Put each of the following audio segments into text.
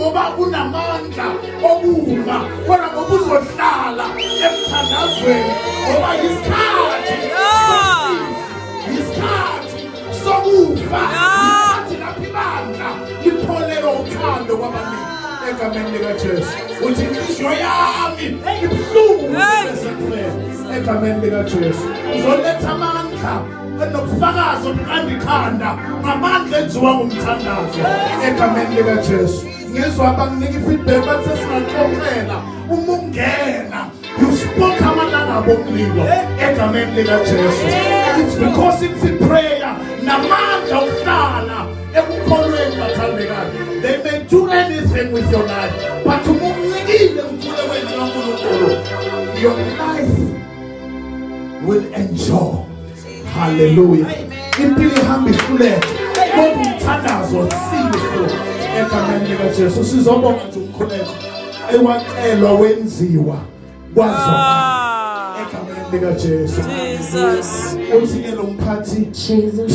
ngoba unamandla okuva kodwa ngoba uzohlala emthandazweni ngoba isikhathi sokufa isikhathi lapho ibandla lipholelwa uthando kwabaningi egameni likaJesu uthi inhliziyo yami ibuhlungu egameni likaJesu uzoletha amandla enobufakazi obuqanda ikhanda ngamandla enziwa ngumthandazo egameni likaJesu ngizwa abanginika ifeedback bathi singaxoxela uma ungena you spoke amanani omlilo egameni likaJesu. It's because it's in prayer namandla okuhlala ekukholweni bathandekayo. They may do anything with your life but uma uncikile umthule wena kaNkulunkulu your life will endure. Hallelujah. Impilo ihamba ihluleke kodwa umthandazo sihle egameni likaJesu. Sizobonga nje ukukhuleka ewacelwa wenziwa kwazona egameni likaJesu. Jesus. Uthi ke lo mphathi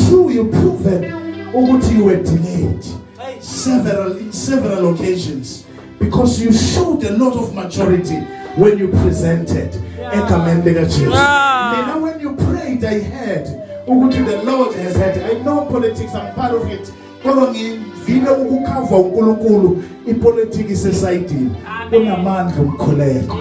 true you proven ukuthi you were delayed several occasions because you showed a lot of maturity when you presented egameni likaJesu. Now when you prayed I heard ukuthi the Lord has had, I know politics, I'm part of it, kodwa ngivile ukukhava uNkulunkulu ipolitics esayidini kunamandla umkhuleko.